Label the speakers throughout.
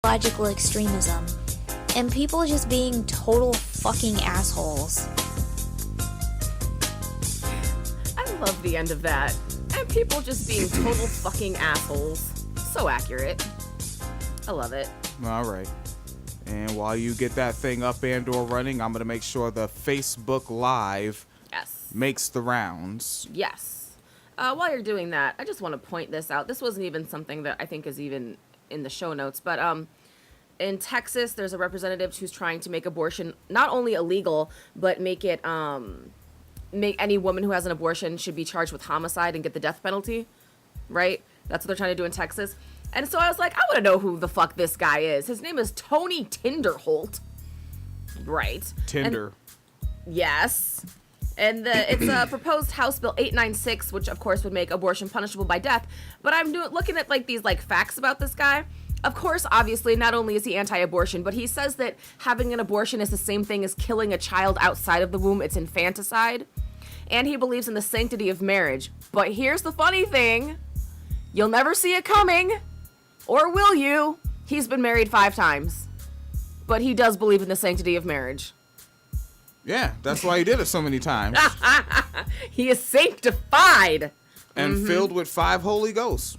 Speaker 1: Logical extremism, and people just being total fucking assholes.
Speaker 2: I love the end of that. And people just being total fucking assholes. So accurate. I love it.
Speaker 3: All right. And while you get that thing up and or running, I'm going to make sure the Facebook Live makes the rounds.
Speaker 2: Yes. While you're doing that, I just want to point this out. This wasn't even something that I think is even in the show notes, but in Texas, there's a representative who's trying to make abortion not only illegal, but make it make any woman who has an abortion should be charged with homicide and get the death penalty, right? That's what they're trying to do in Texas. And so I was like, I want to know who the fuck this guy is. His name is Tony Tinderholt. Right.
Speaker 3: Tinder.
Speaker 2: And, yes. And it's a proposed House Bill 896, which of course would make abortion punishable by death. But I'm looking at like these facts about this guy. Of course, obviously, not only is he anti-abortion, but he says that having an abortion is the same thing as killing a child outside of the womb. It's infanticide. And he believes in the sanctity of marriage. But here's the funny thing. You'll never see it coming. Or will you? He's been married 5 times. But he does believe in the sanctity of marriage.
Speaker 3: Yeah, that's why he did it so many times.
Speaker 2: He is sanctified.
Speaker 3: And filled with 5 Holy Ghosts.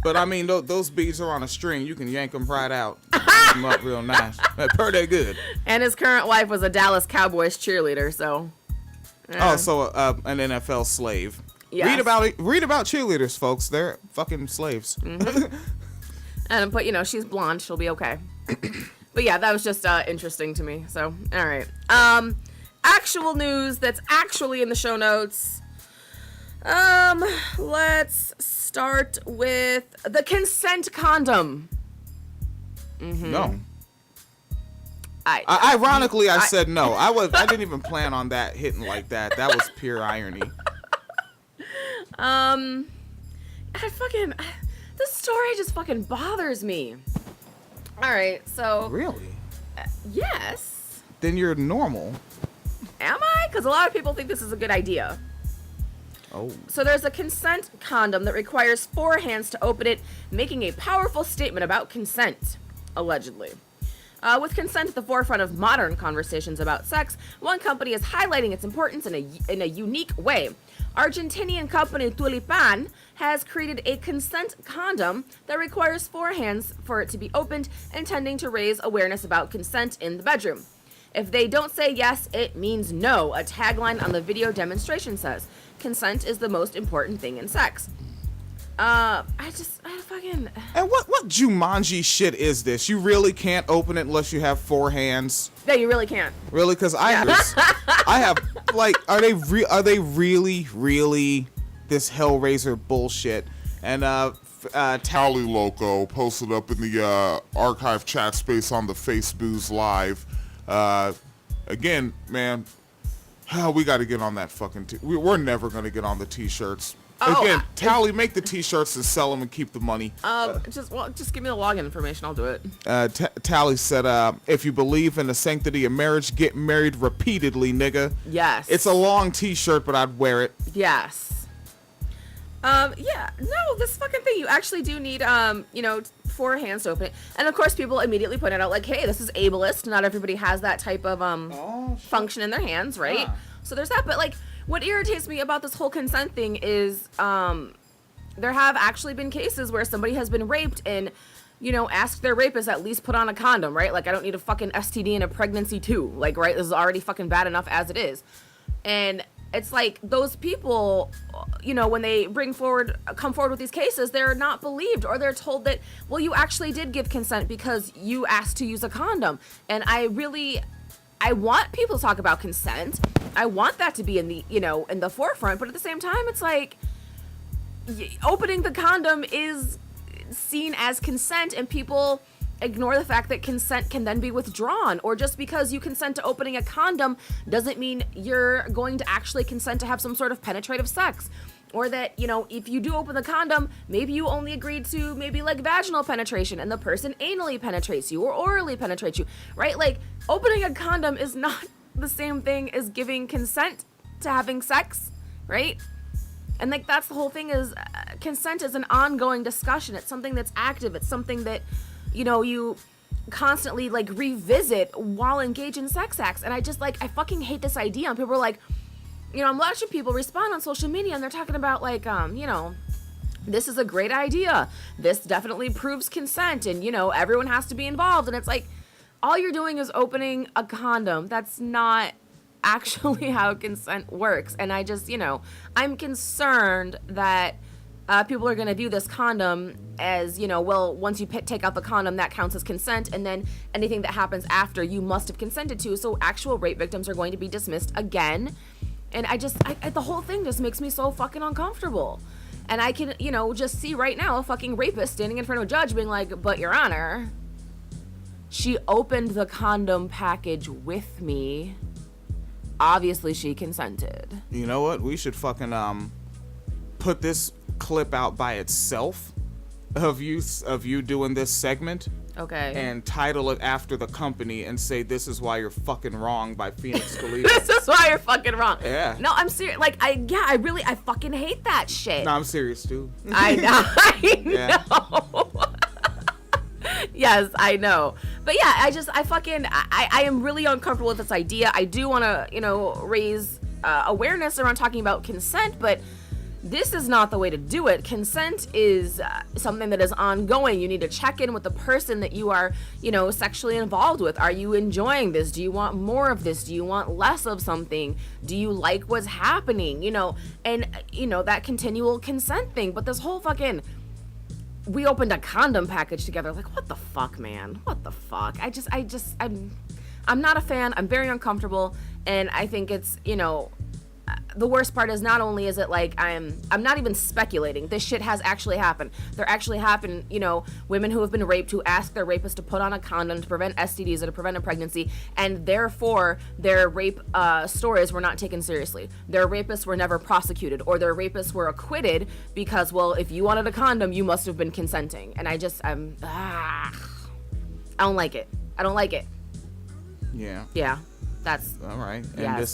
Speaker 3: But I mean, those beads are on a string. You can yank them right out. Yank them up real nice. Pretty good.
Speaker 2: And his current wife was a Dallas Cowboys cheerleader, so.
Speaker 3: Oh, so an NFL slave.
Speaker 2: Yes.
Speaker 3: Read about cheerleaders, folks. They're fucking slaves.
Speaker 2: But you know, she's blonde. She'll be okay. But yeah, that was just interesting to me. So, all right. Actual news that's actually in the show notes. Let's start with the consent condom.
Speaker 3: No. Ironically, I said no. I didn't even plan on that hitting like that. That was pure irony.
Speaker 2: This story just fucking bothers me. All right, so.
Speaker 3: Really?
Speaker 2: Yes.
Speaker 3: Then you're normal.
Speaker 2: Am I? Because a lot of people think this is a good idea.
Speaker 3: Oh.
Speaker 2: So there's a consent condom that requires 4 hands to open it, making a powerful statement about consent, allegedly. With consent at the forefront of modern conversations about sex, one company is highlighting its importance in a unique way. Argentinian company Tulipán has created a consent condom that requires 4 hands for it to be opened, intending to raise awareness about consent in the bedroom. If they don't say yes, it means no, a tagline on the video demonstration says. Consent is the most important thing in sex. I fucking...
Speaker 3: And what Jumanji shit is this? You really can't open it unless you have 4 hands?
Speaker 2: No, you really can't.
Speaker 3: Really? Because I have, like, are they really this Hellraiser bullshit? And,
Speaker 4: Tally Loco posted up in the archive chat space on the Facebooks Live. Again, man, we got to get on that fucking... We're never going to get on the t-shirts. Again, Tally, make the t-shirts and sell them and keep the money.
Speaker 2: Just give me the login information. I'll do it.
Speaker 3: Tally said, if you believe in the sanctity of marriage, get married repeatedly, nigga.
Speaker 2: Yes.
Speaker 3: It's a long t-shirt, but I'd wear it.
Speaker 2: Yes. Yeah. No, this fucking thing, you actually do need, 4 hands to open it. And of course, people immediately point out, like, hey, this is ableist. Not everybody has that type of function in their hands, right? Yeah. So there's that. But, like, what irritates me about this whole consent thing is there have actually been cases where somebody has been raped and, asked their rapist at least put on a condom, right? Like, I don't need a fucking STD and a pregnancy too. Like, right? This is already fucking bad enough as it is. And it's like those people, when they come forward with these cases, they're not believed, or they're told that, well, you actually did give consent because you asked to use a condom. And I want people to talk about consent. I want that to be in the forefront, but at the same time, it's like opening the condom is seen as consent, and people ignore the fact that consent can then be withdrawn. Or just because you consent to opening a condom doesn't mean you're going to actually consent to have some sort of penetrative sex. Or that, if you do open the condom, maybe you only agreed to maybe like vaginal penetration and the person anally penetrates you or orally penetrates you, right? Like, opening a condom is not the same thing as giving consent to having sex, right? And like, that's the whole thing is consent is an ongoing discussion. It's something that's active. It's something that, you constantly like revisit while engaged in sex acts. And I just like, I fucking hate this idea. And people are like, I'm watching people respond on social media and they're talking about like, this is a great idea. This definitely proves consent and, everyone has to be involved. And it's like, all you're doing is opening a condom. That's not actually how consent works. And I just, I'm concerned that people are going to view this condom as, well, once you take out the condom, that counts as consent. And then anything that happens after, you must have consented to. So actual rape victims are going to be dismissed again. And the whole thing just makes me so fucking uncomfortable. And I can, just see right now a fucking rapist standing in front of a judge being like, but Your Honor, she opened the condom package with me. Obviously she consented.
Speaker 3: You know what? We should fucking put this clip out by itself of you doing this segment.
Speaker 2: Okay.
Speaker 3: And title it after the company and say, "This is why you're fucking wrong" by Phoenix Calida.
Speaker 2: This is why you're fucking wrong.
Speaker 3: Yeah.
Speaker 2: No, I'm serious. Like, I fucking hate that shit.
Speaker 3: No, I'm serious too.
Speaker 2: I know.
Speaker 3: Yeah.
Speaker 2: Yes, I know. But yeah, I am really uncomfortable with this idea. I do want to, raise awareness around talking about consent, but this is not the way to do it. Consent is something that is ongoing. You need to check in with the person that you are, sexually involved with. Are you enjoying this? Do you want more of this? Do you want less of something? Do you like what's happening? And that continual consent thing. But this whole fucking, we opened a condom package together. Like, what the fuck, man? What the fuck? I'm not a fan. I'm very uncomfortable. And I think it's, the worst part is not only is it like I'm not even speculating. This shit has actually happened. There actually happened, women who have been raped who ask their rapist to put on a condom to prevent STDs or to prevent a pregnancy, and therefore their rape stories were not taken seriously. Their rapists were never prosecuted, or their rapists were acquitted because, well, if you wanted a condom, you must have been consenting. And I don't like it. I don't like it.
Speaker 3: Yeah.
Speaker 2: Yeah. That's
Speaker 3: all right. And
Speaker 2: yes.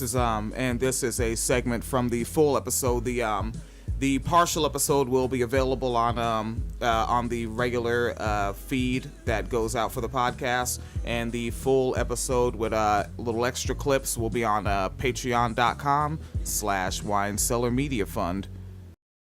Speaker 3: this is a segment from the full episode. The partial episode will be available on the regular feed that goes out for the podcast, and the full episode with little extra clips will be on patreon.com/Wine Cellar Media Fund.